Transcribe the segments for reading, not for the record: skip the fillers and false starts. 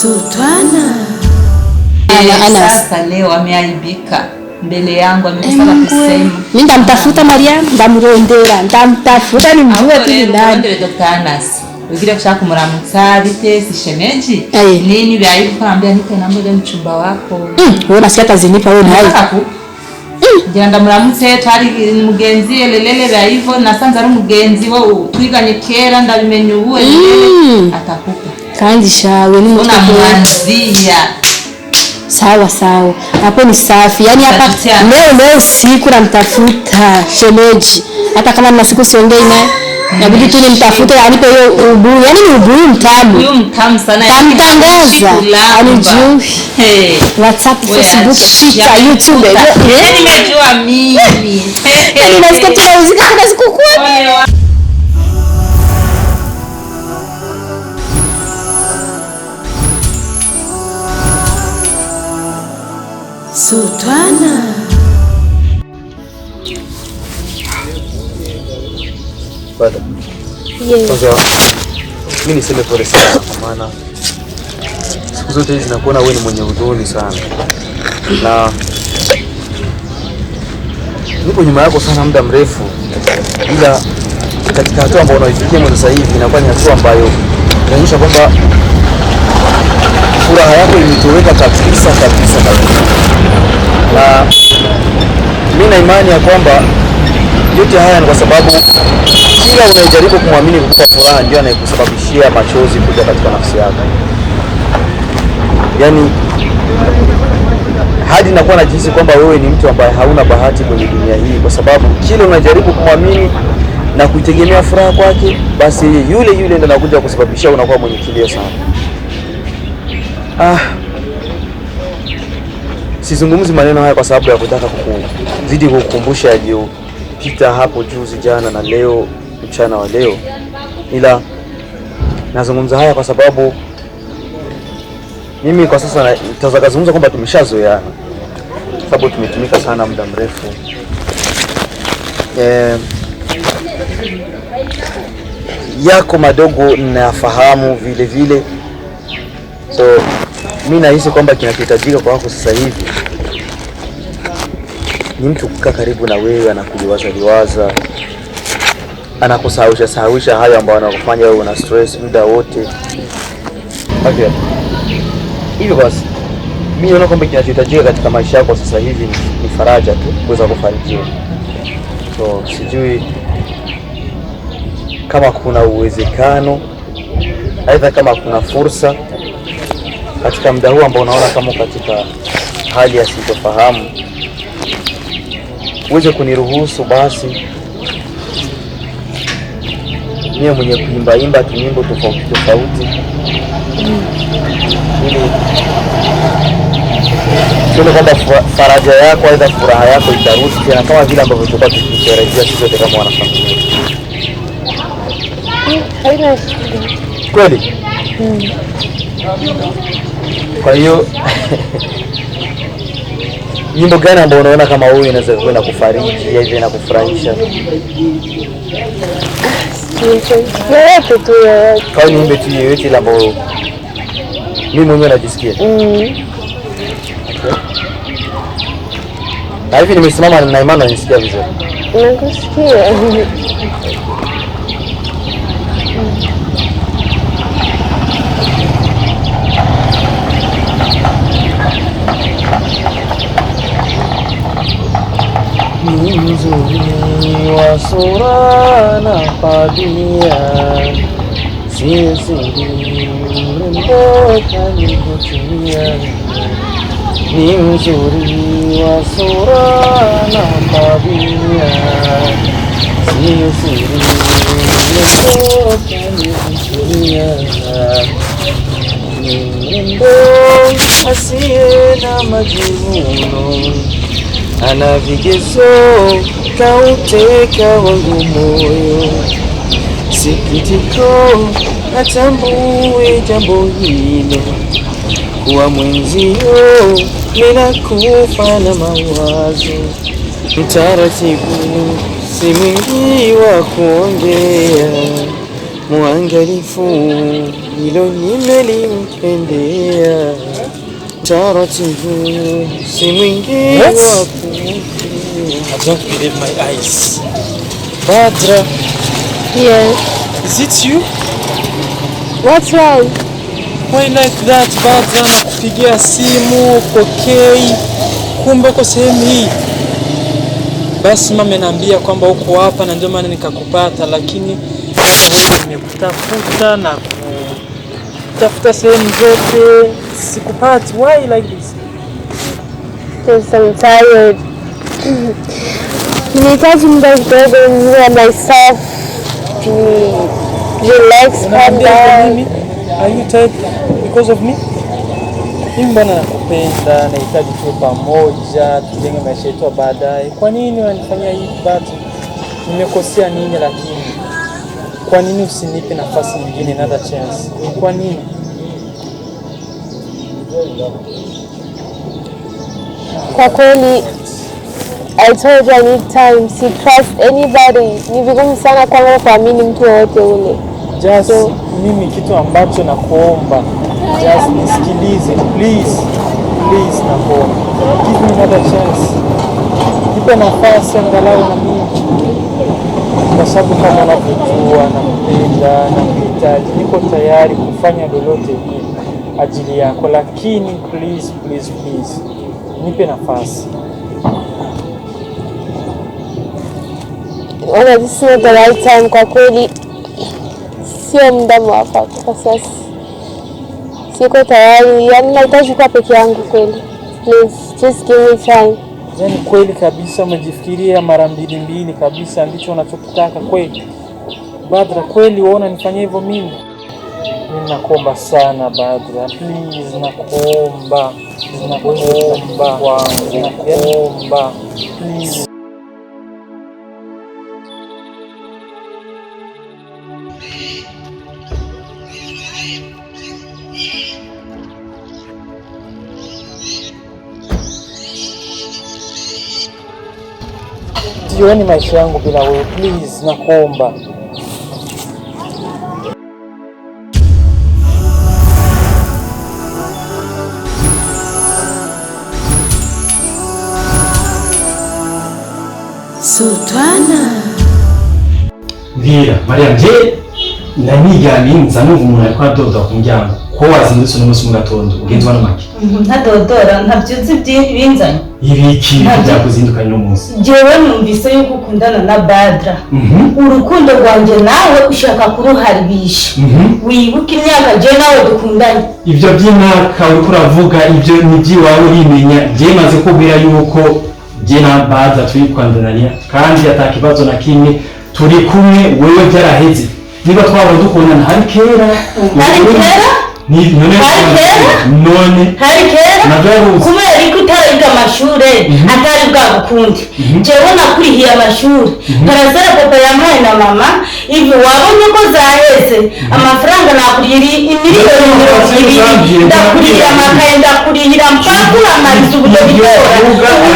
Sultana. Sasa leo ameaibika mbele yangu, amesema kusema. Mimi ndamtafuta Mariam, ndamrondera, ndamtafuta nimjue tu ni nani. Ndio Dr. Anas. Ugira kushaka kumuramutsa bite sishemeji. Nini byaibuka ambia nite namba ya mchumba wako. Wewe nasikia kazinipa wewe naye. Ngira ndamuramutse twari mugenzi lelele byaivo nasanze ari mugenzi wo twiganye kera ndabimenye uwe atakupa. Kandi shawe ni mtu mwanzia. Sawa sawa. Hapo ni safi. Yaani hapa leo siku namtafuta shemeji. Hata kama na siku siongei naye. Inabidi tu nimtafute anipe hiyo ubuyu. Yaani ni ubuyu mtamu. Ubuyu mtamu sana. Tamtangaza. Anijui. WhatsApp, Facebook, Twitter, YouTube. Nimejua mimi. Yaani nasikia tunauzika kuna siku kwa. Sultana. Bado. Kwanza mimi niseme pole sana kwa maana siku zote hizi nakuona wewe ni mwenye huzuni sana. Na niko nyuma yako sana muda mrefu. Ila katika hatua ambayo unaifikia mwanzo sasa hivi inakuwa ni hatua ambayo inaonyesha kwamba furaha yako imetoweka kabisa. Na mimi na imani ya kwamba yote haya ni kwa sababu kila unajaribu kumwamini kukupa furaha ndio anayekusababishia machozi kuja katika nafsi yako. Yaani hadi nakuwa najihisi kwamba wewe ni mtu ambaye hauna bahati kwenye dunia hii, kwa sababu kila unajaribu kumwamini na kuitegemea furaha kwake, basi yule ndio anakuja kusababishia unakuwa mwenye kilio sana. Sizungumzi maneno haya kwa sababu ya kutaka kuzidi kukukumbusha yaliyopita hapo juzi, jana na leo, mchana wa leo. Ila nazungumza haya kwa sababu mimi kwa sasa nitazungumza kwamba tumeshazoeana, sababu tumetumika sana muda mrefu. Yako madogo ninafahamu vile. So mimi nahisi kwamba kinachohitajika kwako sasa hivi ni mtu kukaa karibu na wewe, anakuliwaza, anakusahawisha hayo ambayo anakufanya wewe una stress muda wote. Okay. Hivyo basi mimi naona kwamba kinachohitajika katika maisha yako sasa hivi ni faraja tu, kuweza kufarijiwa. So sijui kama kuna uwezekano, aidha kama kuna fursa katika muda huu ambao unaona kama katika hali ya sitofahamu, uweze kuniruhusu basi niwe mwenye kuimba tunyimbo tofauti ili tuone kwamba faraja yako aidha furaha yako itarudi tena kama vile ambavyo tulikuwa tukitarajia sisi wote kama wanafamilia. Haina shida. Kweli? Kwa hiyo nyimbo gani ambayo unaona kama wewe inaweza kwenda kufariji hivi na kufurahisha? Yote tu yote. Kwa hiyo niimbe tu yote ile ambayo mimi mwenyewe najisikia. Okay. Na hivi nimesimama na imani nisikia vizuri. Nakusikia. Ni mzuri wa sura na tabia, sisi mrembo kanivutia. Ni mzuri wa sura na tabia, sisi mrembo kanivutia. Ni mrembo asiye na majivuno, ana vigezo kauteka wangu moyo. Sikitiko atambue jambo hilo, kuwa mwenzio ninakufa na mawazo. Mtaratibu si mwingi wa kuongea, mwangalifu, hilo nimelimpendea. Taratibu si mwingi wa kufikia. I don't believe my eyes. Badra. Yes. Is it you? What's wrong? Why like that, Badra? Nakupigia simu, pokei, kumbe uko sehemu hii. Basi mama ananiambia kwamba uko hapa na ndio maana nikakupata, lakini wewe nimekutafuta na kutafuta sehemu zote sikupati. Why like this? Because I'm tired. Nihitaji muda kidogo niwe myself. Relax, calm down. Are you tired because of me? Mimi bwana nakupenda, nahitaji tuwe pamoja, tujenge maisha yetu baadaye. Kwa nini unanifanyia hivi bado? Nimekosea nini lakini? Kwa nini usinipe nafasi nyingine, another chance? Kwa nini? Kwa kweli, I told you I need time. Si trust anybody. Ni vigumu sana kwangu kuamini mtu wowote ule. Just mimi kitu ambacho nakuomba, just nisikilize please, please nakuomba. Give me another chance. Nipe nafasi angalau na mimi. Kwa sababu kama unavyojua nakupenda, nakuhitaji, niko tayari kufanya lolote ajili yako, lakini please, please, please, nipe nafasi. This is not the right time. Kwa kweli sio muda mwafaka kwa sasa. Siko tayari, yani nahitaji kuwa peke yangu kweli. Please, just give me time. Yani kweli kabisa umejifikiria mara mbili kabisa ndicho unachokitaka kweli? Badra, kweli uona nifanyie hivyo mimi? Mimi nakuomba sana Badra, please, nakuomba please. Sioni maisha yangu bila wewe, please, nakuomba. Sultana Vira, Mariam, je ndanigamye nza numva umuntu ariko adoda ku muryango ko wazindutse n'umunsi mu gatondo ugenzwa n'amaki ntadodora ntabyuzi binzanye ibiki byakuzindukanye n'umunsi. Jewe numvise yuko ukundana na Badra. Urukundo rwanjye nawe ushaka kuruharibisha. Wibuka imyaka je nawe dukundanye. Ibyo by'imyaka uriko uravuga ibyo nibyiwawe urimenya, je maze kubwira yuko je na Badra turi kwandanaria kandi atakibazo na kimwe turi kumwe, wewe byaraheze. Niba twaba dukundana hari kera hari kera kubera ariko utariga amashure atari bwagukundi. Jewe nakurihiye amashuri karazera papa yampaye na mama ivi wabonye ko zaheze amafaranga nakurihira imiliyoni 200 ndakurihira amakaye ndakurihira mpaka uramariza uburyo bitora.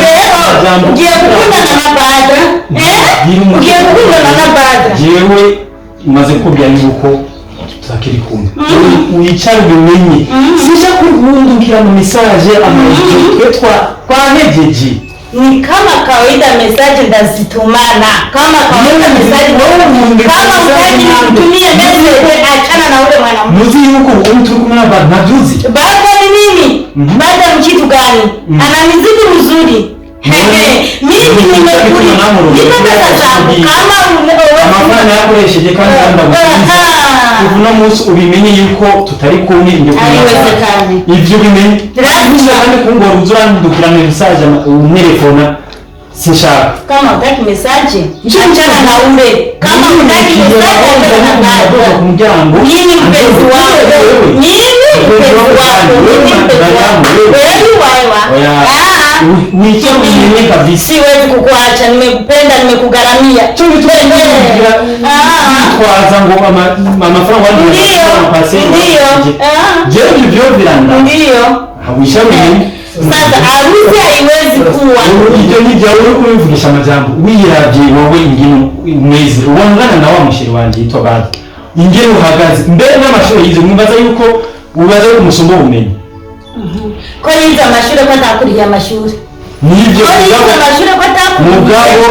Rero ugiye gukundana na Badra ugiye gukundana na Badra. Jewe maze kubya yuko tutakiri kumwe wicara ubimenye sija kuhundukira mu message amajiyo twahejeje ni kama kawaida message ndazitumana kama kawaida message kama mtaji nitumie message achana na ule mwanamke muzi yuko mtu kumwe na Badra najuzi Badra ni nini Badra mchitu gani ana muziki mzuri mimi nimekuja kama amafana yakoresheje kandi uvuna munsi ubimenye yuko tutari kumwe ndio kunyakana ivyo bimenye kandi kungora uzurandukira mu message unerefona sinshaka kama utaki message achana na ule kama utaki message achana na Badra kumjango nini mpenzi wako nini mpenzi wako wewe nicho mwenye kabisa siwezi kukuacha nimekupenda nimekugaramia twaza ngo amafaranga wandi pase ndio je byo biranda ndio habishamye sasa harusi haiwezi kuwa ibyo ni bya uri kubivugisha amajambo wiravye wowe ingino mwezi wangana na wa mushiri wanje yitwa Badra ingene uhagaze mbere n'amashuri yize mwibaza yuko ubaza ko umusumba ubumenyi ko yize amashuri ko atakuriye amashuri nibyo mugabo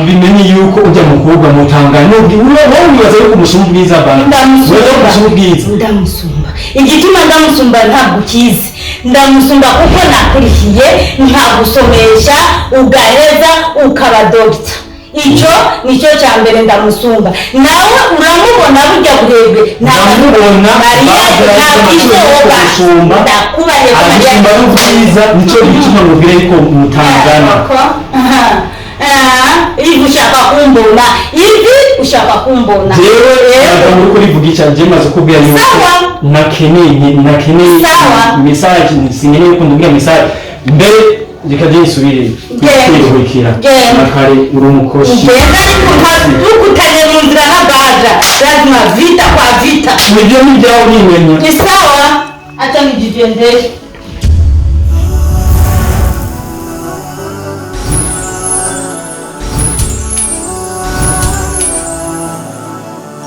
ubimenye yuko ujya mu kuvuga mu tangano wowe mwibaza yuko umusumba ubwiza bana wewe umusumba ubwiza ndamusumba igituma ndamusumba ntabwo kizi ndamusumba kuko nakurikiye nkagusomesha ugaheza ukaba doctor icyo nicyo cya mbere ndamusumba nawe uramubona burya burebwe ndamubona ndakubaye umusumba n'ubwiza nicyo gituma mubwire yuko mutangana ivi ushaka kumbona jewe muri kurivuga icyanjye maze kubwira yuko nakeneye message sinkeneye ko ndubwira message mbere reka gisubire kwiruhukira nakare uri umukoshi genda ariko ntukutanye mu nzira n'agaja lazima vita kwa vita nibyo nibyaho nimenya ni sawa acha nijiendeshe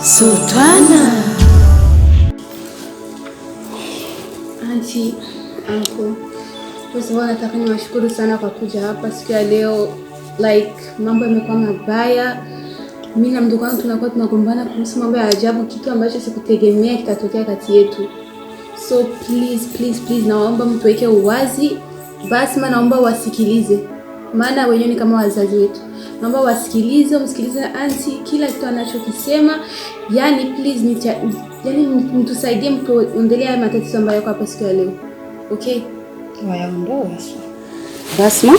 Sultana. Auntie, uncle. First of all, nataka niwashukuru sana kwa kuja hapa siku ya leo. Like, mambo yamekuwa mabaya. Mimi na mdogo wangu tunakuwa tunagombana kuhusu mambo ya ajabu, kitu ambacho sikutegemea kitatokea kati yetu. So please, naomba mtuweke uwazi. Basi naomba wasikilize. Maana wenyewe ni kama wazazi wetu. Naomba wasikilize, msikilize auntie kila kitu anachokisema. Yani please mtusaidie mtuongelea matatizo ambayo yako hapa siku ya leo. Okay? Wayaondoa Basma.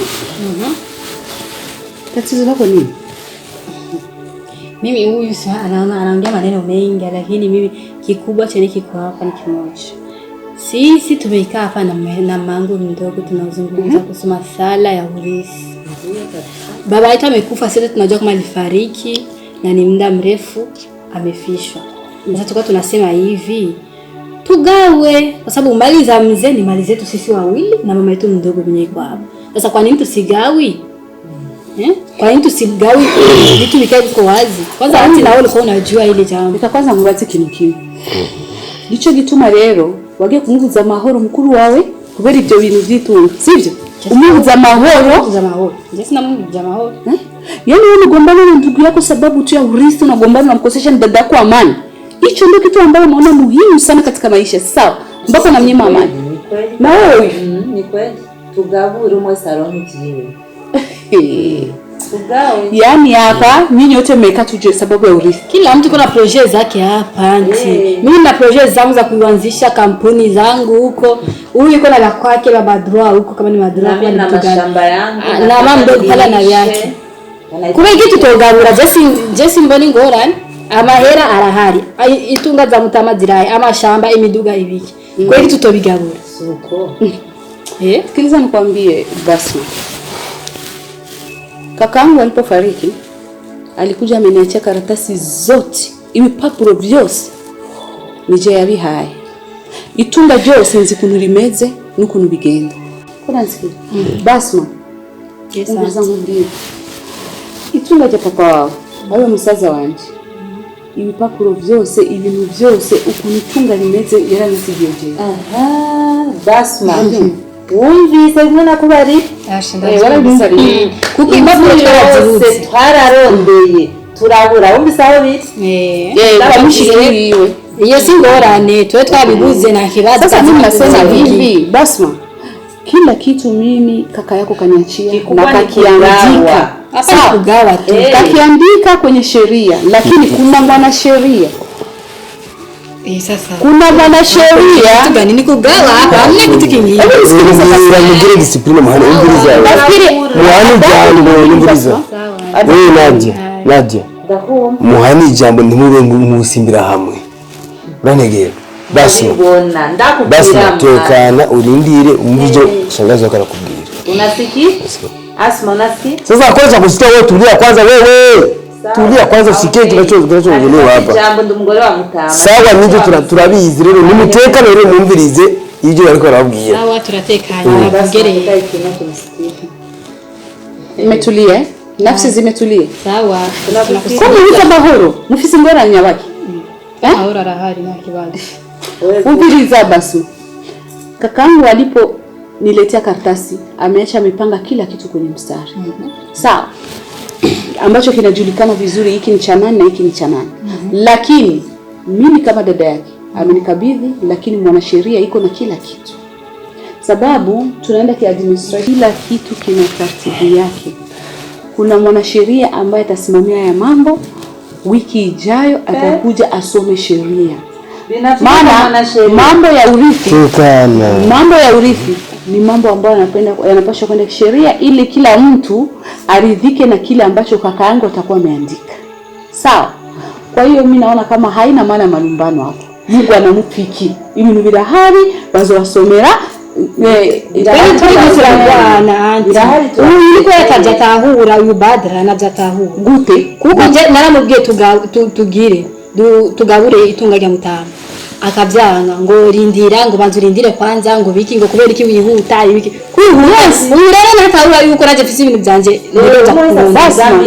Tatizo lako nini? Mimi huyu anaongea maneno mengi, lakini mimi kikubwa chenye kiko hapa ni kimoja. Sisi tumekaa hapa na mangu mdogo tunazungumza kuhusu masala ya urithi. Baba yetu amekufa, sasa tunajua kama alifariki na ni muda mrefu amefishwa. Sasa tukao tunasema hivi, tugawe kwa sababu mali za mzee ni mali zetu sisi wawili na mama yetu mdogo mwenye yuko hapa. Sasa kwa nini tusigawi? Kwa nini tusigawi vitu vikae viko wazi? Kwanza auntie na wewe ulikuwa unajua ile jambo. Nitakwanza mubaze kintu. Nico gituma rero wagiye kumubuza amahoro mukuru wawe kubera ibyo bintu byitunga. Sivyo? Umubuza amahoro. Jesi na mubuza amahoro. Yaani wewe unagombana na ndugu yako sababu tu ya urithi, unagombana na mkosesha dada yako amani. Hicho ndio kitu ambacho naona muhimu sana katika maisha. Sawa? Mbona na mnyima amani? Na wewe ni kweli. Tugabure umwe saloni jiwe. Yaani hapa nyinyi wote mmekaa tujue sababu ya urithi. Kila mtu kuna project zake hapa auntie. Mimi na project zangu za kuanzisha kampuni zangu huko. Huyu yuko na la kwake la badroa huko kama ni madroa pia na mashamba yangu. Na mama ndio pala na yake. Kuba kitu togabura Jesse mboni ngorani amahera arahari. Itunga za mutama ziraye amashamba imiduga ibiki. Kwa hiyo tutobigabura. Suko. Sikiliza nikwambie Basma. Kakaangu alipofariki alikuja ameniachia karatasi zote, ibipapuro byose nije yabihaye. Itunga byose nzikunurimeze nukuntu bigenda. Kora nsikira. Basma. Yes, zangu ndiye. Itunga rya papa wawe, awe musaza wanje. Ibipapuro byose, ibintu byose ukuntu itunga rimeze yaranisigiye je. Basma. Wumvise rimwe nakubari warabisariye kuko impapuro twaraziruze twararondeye turabura wumvise aho biri bamushikiriwe iyo singorane twe twabibuze na kibazo. Sasa mimi nasema hivi Basma, kila kitu mimi kaka yako kaniachia na kakiandika hapa kugawa tu kakiandika kwenye sheria, lakini kuna mwanasheria sasa kuna mwanasheria gani ni kugawa hapa hamna kitu kingine. Ndio discipline mahali ungiriza. Nafikiri muhani jambo ungiriza. Wewe Nadia. Muhani jambo ndimube musimbira hamwe. Uranegera. Basi tekana urindire umvijo shangazi wako anakubwira. Unasikia? Asma unasikia? Sasa kwanza kusikia wewe, tulia kwanza wewe. Tulia kwanza usikie kinachoongelewa hapa. Jambo ndo mugore wa mutama. Sawa nivyo turabizi rero nimuteka rero mwumvirize ibyo bariko barabwira. Sawa turatekanye bagereye. Imetulia nafsi zimetulia. Sawa tunakusikia mahoro mufisi ngoranya baki. Ahora rahari na kibali. Ubiriza basi. Kakaangu alipo niletea karatasi, amepanga kila kitu kwenye mstari. Sawa. Ambacho kinajulikana vizuri, hiki ni cha nani na hiki ni cha nani. Lakini mimi kama dada yake amenikabidhi, lakini mwanasheria iko na kila kitu. Sababu tunaenda kiadministration, kila kitu kina taratibu yake. Kuna mwanasheria ambaye atasimamia ya mambo, wiki ijayo atakuja asome sheria. Maana mambo ya urithi ni mambo ambayo yanapaswa kwenda kisheria ili kila mtu aridhike na kile ambacho kaka yangu atakuwa ameandika. Sawa? Kwa hiyo mimi naona kama haina maana malumbano hapo. Mungu anamfiki. Ibi nubira hari bazo wasomera niko yakajatahura uyu Badra najatahura gute kuko nje naramubwiye tugire tugabure itunga rya Mutama akabyanga ngo rindira ngo banzurindire kwanza ngo biki ngo kubera iki wihuta ibiki kwihuta urere natahura yuko naje fisi ibintu byanje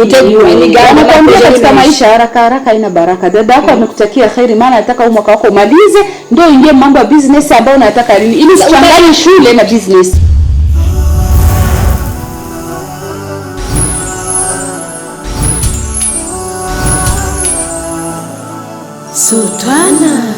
utegura imiganda katika maisha haraka ina baraka. Dada yako amekutakia khairi, maana nataka mwaka wako umalize ndio ingie mambo ya business ambayo unataka nini ili usichanganye shule na business. Sultana